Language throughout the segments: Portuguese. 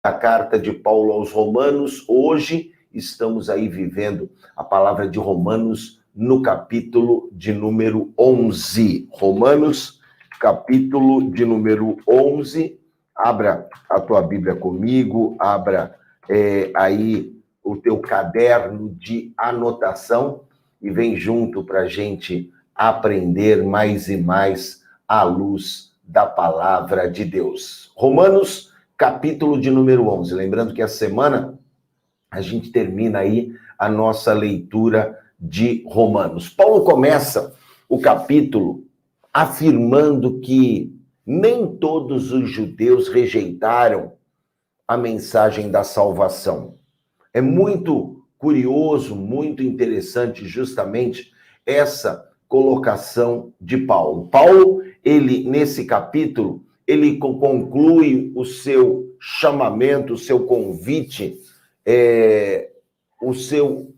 A carta de Paulo aos Romanos. Hoje estamos aí vivendo a palavra de Romanos no capítulo de número 11. Romanos, capítulo de número 11. Abra a tua Bíblia comigo, abra aí o teu caderno de anotação e vem junto para a gente aprender mais e mais à luz da palavra de Deus. Romanos, capítulo de número 11. Lembrando que essa semana a gente termina aí a nossa leitura de Romanos. Paulo começa o capítulo afirmando que nem todos os judeus rejeitaram a mensagem da salvação. É muito curioso, muito interessante justamente essa colocação de Paulo. Paulo, ele nesse capítulo, ele conclui o seu chamamento, o seu convite, o seu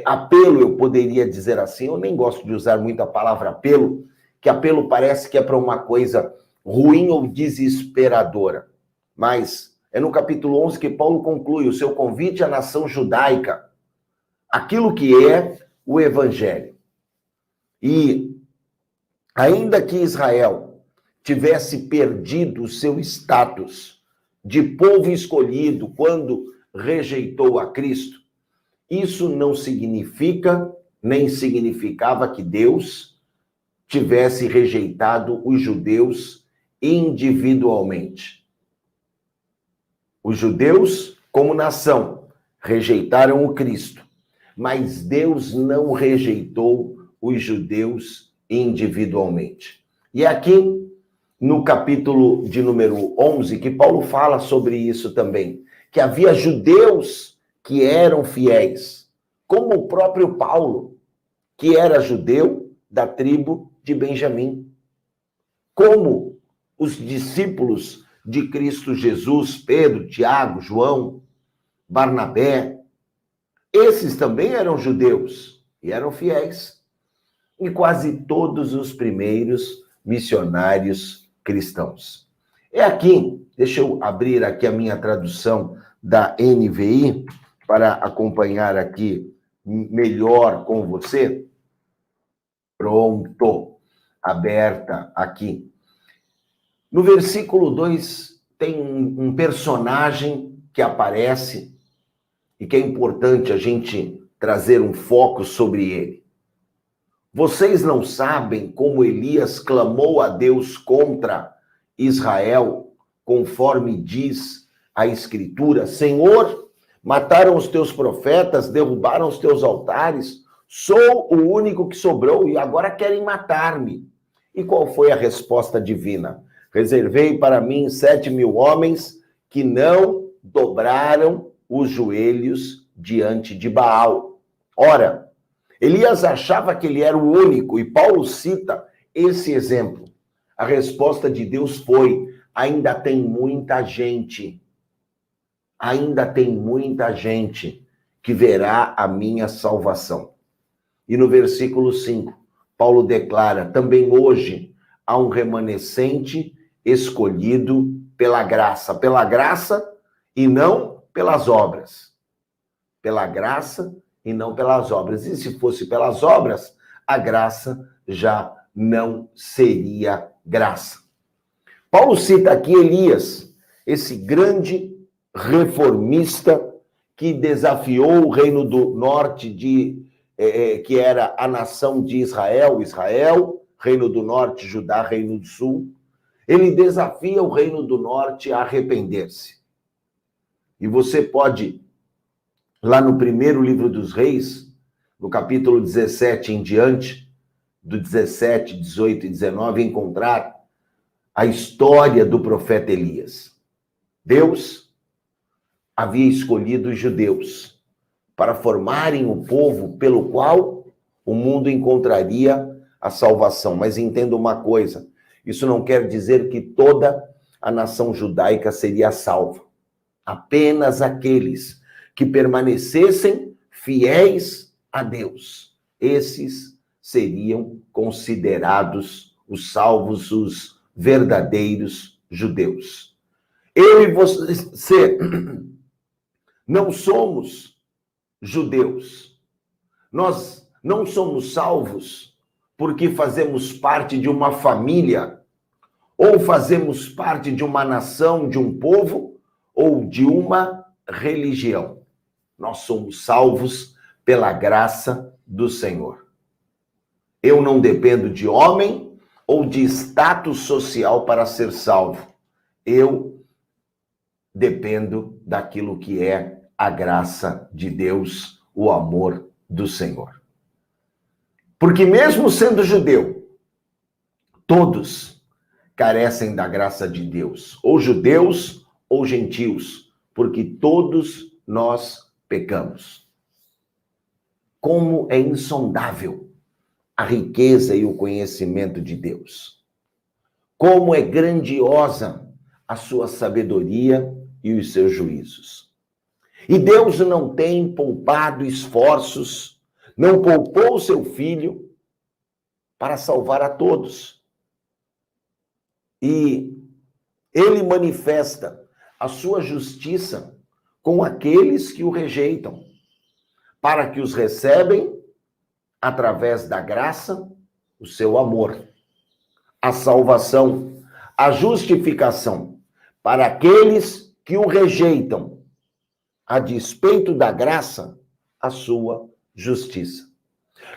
apelo, eu poderia dizer assim. Eu nem gosto de usar muito a palavra apelo, que apelo parece que é para uma coisa ruim ou desesperadora. Mas é no capítulo 11 que Paulo conclui o seu convite à nação judaica, aquilo que é o evangelho. E ainda que Israel tivesse perdido o seu status de povo escolhido quando rejeitou a Cristo, isso não significa, nem significava que Deus tivesse rejeitado os judeus individualmente. Os judeus, como nação, rejeitaram o Cristo, mas Deus não rejeitou os judeus individualmente. E aqui, no capítulo de número 11, que Paulo fala sobre isso também, que havia judeus que eram fiéis, como o próprio Paulo, que era judeu da tribo de Benjamim, como os discípulos de Cristo Jesus, Pedro, Tiago, João, Barnabé, esses também eram judeus e eram fiéis. E quase todos os primeiros missionários cristãos. É aqui, deixa eu abrir aqui a minha tradução da NVI para acompanhar aqui melhor com você. Pronto, aberta aqui. No versículo 2 tem um personagem que aparece e que é importante a gente trazer um foco sobre ele. Vocês não sabem como Elias clamou a Deus contra Israel, conforme diz a Escritura: Senhor, mataram os teus profetas, derrubaram os teus altares, sou o único que sobrou e agora querem matar-me. E qual foi a resposta divina? Reservei para mim 7.000 homens que não dobraram os joelhos diante de Baal. Ora, Elias achava que ele era o único, e Paulo cita esse exemplo. A resposta de Deus foi: ainda tem muita gente que verá a minha salvação. E no versículo 5, Paulo declara: também hoje há um remanescente escolhido pela graça e não pelas obras. Pela graça e não pelas obras. E se fosse pelas obras, a graça já não seria graça. Paulo cita aqui Elias, esse grande reformista que desafiou o reino do norte, que era a nação de Israel, reino do norte, Judá, reino do sul. Ele desafia o reino do norte a arrepender-se. E você pode, lá no primeiro livro dos Reis, no capítulo 17 em diante, do 17, 18 e 19, encontrar a história do profeta Elias. Deus havia escolhido os judeus para formarem o povo pelo qual o mundo encontraria a salvação. Mas entenda uma coisa, isso não quer dizer que toda a nação judaica seria salva. Apenas aqueles que permanecessem fiéis a Deus, esses seriam considerados os salvos, os verdadeiros judeus. Eu e você não somos judeus. Nós não somos salvos porque fazemos parte de uma família, ou fazemos parte de uma nação, de um povo, ou de uma religião. Nós somos salvos pela graça do Senhor. Eu não dependo de homem ou de status social para ser salvo. Eu dependo daquilo que é a graça de Deus, o amor do Senhor. Porque mesmo sendo judeu, todos carecem da graça de Deus, ou judeus ou gentios, porque todos nós pecamos. Como é insondável a riqueza e o conhecimento de Deus. Como é grandiosa a sua sabedoria e os seus juízos. E Deus não tem poupado esforços, não poupou seu Filho para salvar a todos. E ele manifesta a sua justiça com aqueles que o rejeitam, para que os recebem através da graça, o seu amor, a salvação, a justificação, para aqueles que o rejeitam, a despeito da graça, a sua justiça.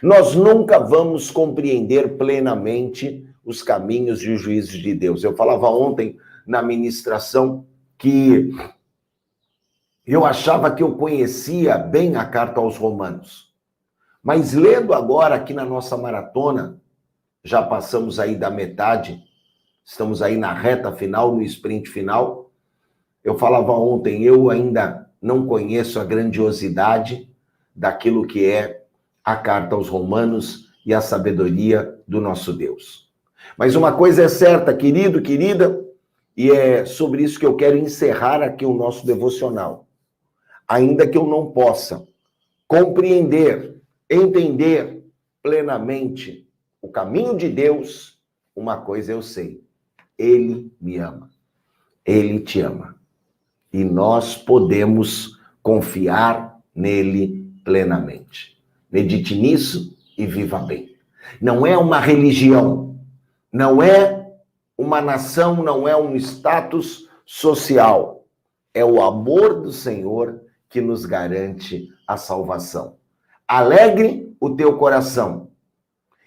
Nós nunca vamos compreender plenamente os caminhos e os juízos de Deus. Eu falava ontem na ministração que eu achava que eu conhecia bem a carta aos Romanos. Mas lendo agora aqui na nossa maratona, já passamos aí da metade, estamos aí na reta final, no sprint final. Eu falava ontem, eu ainda não conheço a grandiosidade daquilo que é a carta aos Romanos e a sabedoria do nosso Deus. Mas uma coisa é certa, querido, querida, e é sobre isso que eu quero encerrar aqui o nosso devocional. Ainda que eu não possa compreender, entender plenamente o caminho de Deus, uma coisa eu sei, Ele me ama, Ele te ama. E nós podemos confiar nele plenamente. Medite nisso e viva bem. Não é uma religião, não é uma nação, não é um status social. É o amor do Senhor que nos garante a salvação. Alegre o teu coração.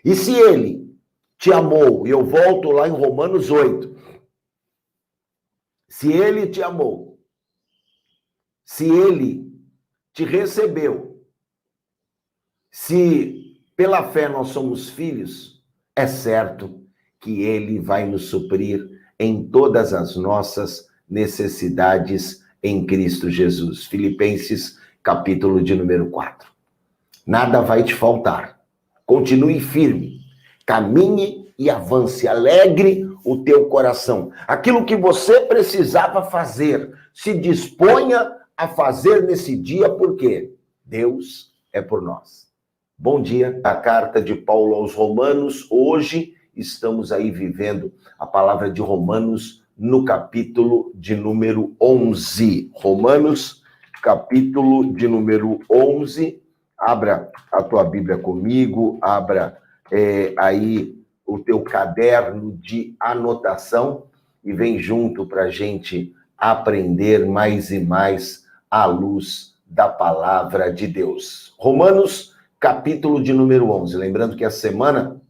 E se ele te amou, e eu volto lá em Romanos 8, se ele te amou, se ele te recebeu, se pela fé nós somos filhos, é certo que ele vai nos suprir em todas as nossas necessidades em Cristo Jesus. Filipenses, capítulo de número 4. Nada vai te faltar. Continue firme, caminhe e avance, alegre o teu coração. Aquilo que você precisava fazer, se disponha a fazer nesse dia, porque Deus é por nós. Bom dia, a carta de Paulo aos Romanos. Hoje estamos aí vivendo a palavra de Romanos no capítulo de número 11. Romanos, capítulo de número 11. Abra a tua Bíblia comigo, abra aí o teu caderno de anotação e vem junto para a gente aprender mais e mais à luz da palavra de Deus. Romanos, capítulo de número 11. Lembrando que a semana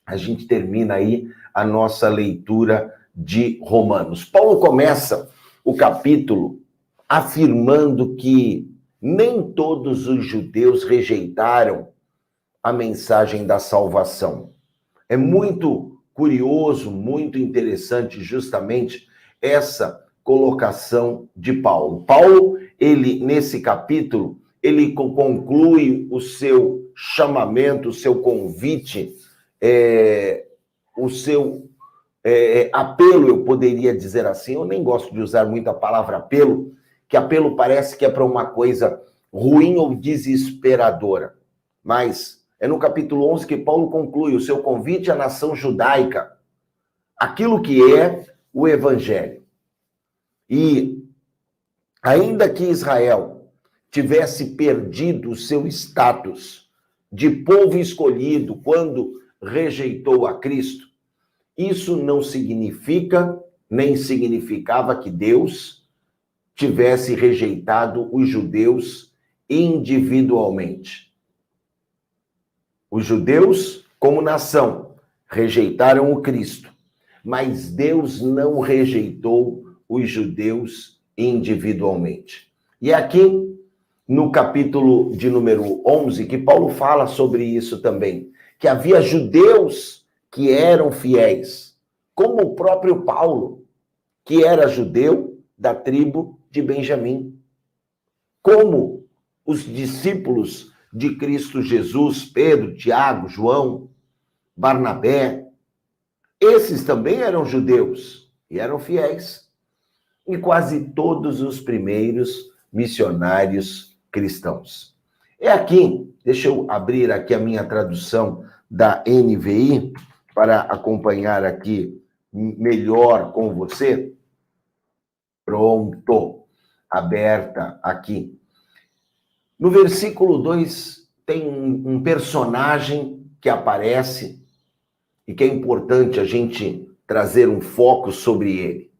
a gente termina aí a nossa leitura de Romanos. Paulo começa o capítulo afirmando que nem todos os judeus rejeitaram a mensagem da salvação. É muito curioso, muito interessante justamente essa colocação de Paulo. Paulo, ele nesse capítulo, ele conclui o seu chamamento, o seu convite, o seu apelo, eu poderia dizer assim. Eu nem gosto de usar muito a palavra apelo, que apelo parece que é para uma coisa ruim ou desesperadora. Mas é no capítulo 11 que Paulo conclui o seu convite à nação judaica, aquilo que é o evangelho. E ainda que Israel tivesse perdido o seu status de povo escolhido quando rejeitou a Cristo, isso não significa, nem significava que Deus tivesse rejeitado os judeus individualmente. Os judeus, como nação, rejeitaram o Cristo, mas Deus não rejeitou os judeus individualmente. E aqui, no capítulo de número 11, que Paulo fala sobre isso também, que havia judeus que eram fiéis, como o próprio Paulo, que era judeu da tribo de Benjamim. Como os discípulos de Cristo Jesus, Pedro, Tiago, João, Barnabé, esses também eram judeus e eram fiéis. E quase todos os primeiros missionários cristãos. É aqui, deixa eu abrir aqui a minha tradução da NVI para acompanhar aqui melhor com você. Pronto, aberta aqui. No versículo 2 tem um personagem que aparece e que é importante a gente trazer um foco sobre ele.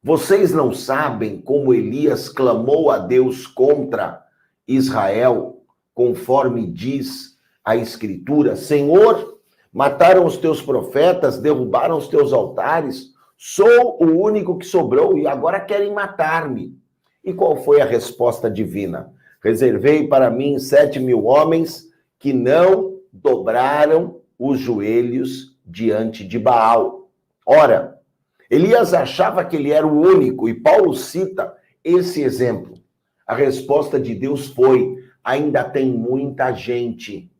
Vocês não sabem como Elias clamou a Deus contra Israel, conforme diz a Escritura: Senhor, mataram os teus profetas, derrubaram os teus altares, sou o único que sobrou e agora querem matar-me. E qual foi a resposta divina? Reservei para mim 7.000 homens que não dobraram os joelhos diante de Baal. Ora, Elias achava que ele era o único, e Paulo cita esse exemplo. A resposta de Deus foi: ainda tem muita gente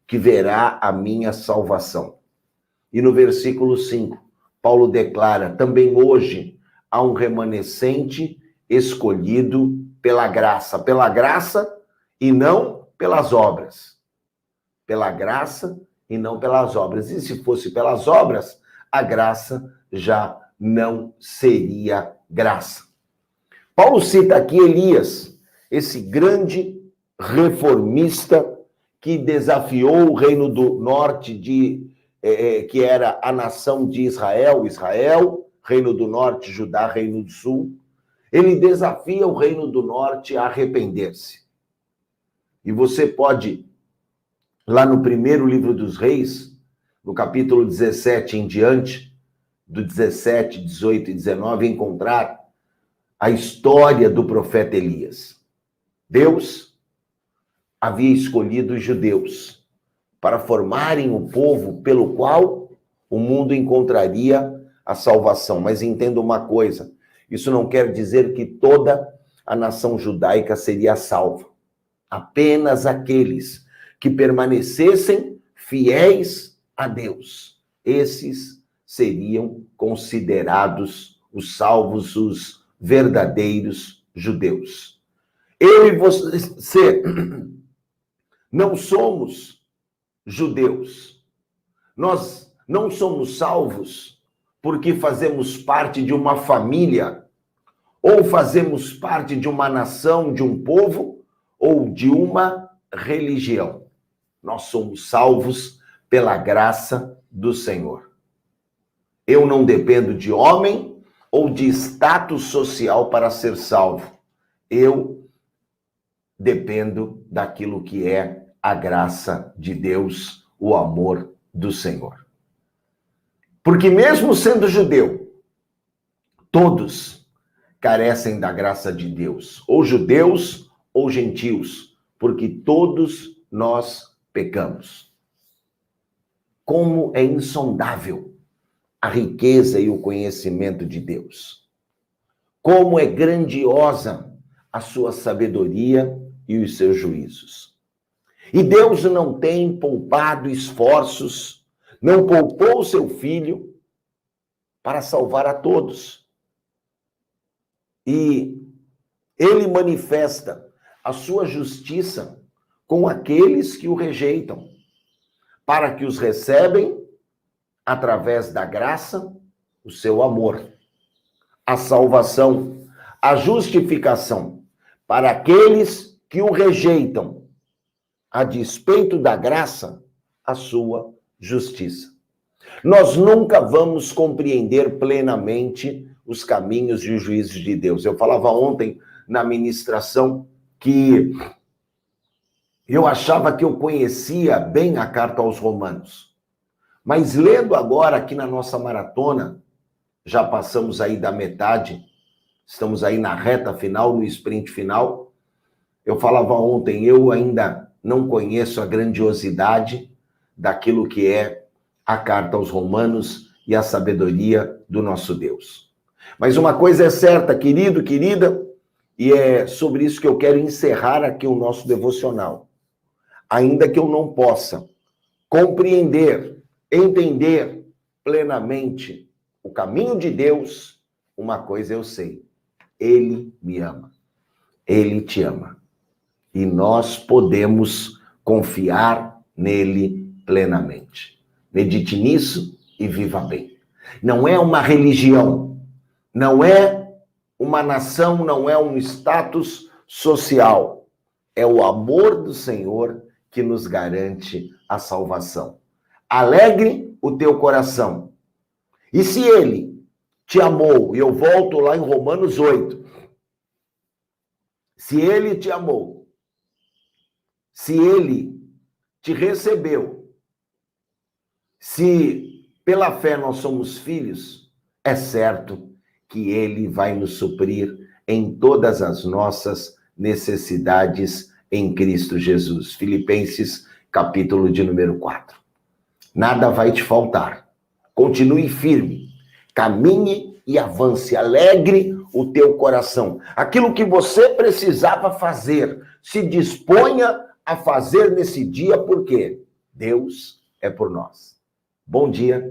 que verá a minha salvação. E no versículo 5, Paulo declara: também hoje há um remanescente escolhido pela graça e não pelas obras. Pela graça e não pelas obras. E se fosse pelas obras, a graça já não seria graça. Paulo cita aqui Elias, esse grande reformista que desafiou o reino do norte, que era a nação de Israel, reino do norte, Judá, reino do sul. Ele desafia o reino do norte a arrepender-se. E você pode, lá no primeiro livro dos Reis, no capítulo 17 em diante, do 17, 18 e 19, encontrar a história do profeta Elias. Deus havia escolhido os judeus para formarem o povo pelo qual o mundo encontraria a salvação. Mas entenda uma coisa, isso não quer dizer que toda a nação judaica seria salva. Apenas aqueles que permanecessem fiéis a Deus, esses seriam considerados os salvos, os verdadeiros judeus. Eu e você não somos judeus. Nós não somos salvos porque fazemos parte de uma família, ou fazemos parte de uma nação, de um povo, ou de uma religião. Nós somos salvos pela graça do Senhor. Eu não dependo de homem ou de status social para ser salvo. Eu dependo daquilo que é a graça de Deus, o amor do Senhor. Porque mesmo sendo judeu, todos carecem da graça de Deus, ou judeus ou gentios, porque todos nós pecamos. Como é insondável a riqueza e o conhecimento de Deus. Como é grandiosa a sua sabedoria e os seus juízos. E Deus não tem poupado esforços, não poupou seu Filho para salvar a todos. E ele manifesta a sua justiça com aqueles que o rejeitam, para que os recebem através da graça o seu amor, a salvação, a justificação para aqueles que o rejeitam, a despeito da graça, a sua justiça. Nós nunca vamos compreender plenamente os caminhos e os juízos de Deus. Eu falava ontem na ministração que eu achava que eu conhecia bem a carta aos Romanos. Mas lendo agora aqui na nossa maratona, já passamos aí da metade, estamos aí na reta final, no sprint final. Eu falava ontem, eu ainda não conheço a grandiosidade daquilo que é a carta aos Romanos e a sabedoria do nosso Deus. Mas uma coisa é certa, querido, querida, e é sobre isso que eu quero encerrar aqui o nosso devocional. Ainda que eu não possa compreender, entender plenamente o caminho de Deus, uma coisa eu sei, Ele me ama, Ele te ama. E nós podemos confiar nele plenamente. Medite nisso e viva bem. Não é uma religião, não é uma nação, não é um status social. É o amor do Senhor que nos garante a salvação. Alegre o teu coração. E se ele te amou, e eu volto lá em Romanos 8, se ele te amou, se ele te recebeu, se pela fé nós somos filhos, é certo que ele vai nos suprir em todas as nossas necessidades em Cristo Jesus. Filipenses, capítulo de número 4. Nada vai te faltar. Continue firme, caminhe e avance, alegre o teu coração. Aquilo que você precisava fazer, se disponha a fazer nesse dia, porque Deus é por nós. Bom dia.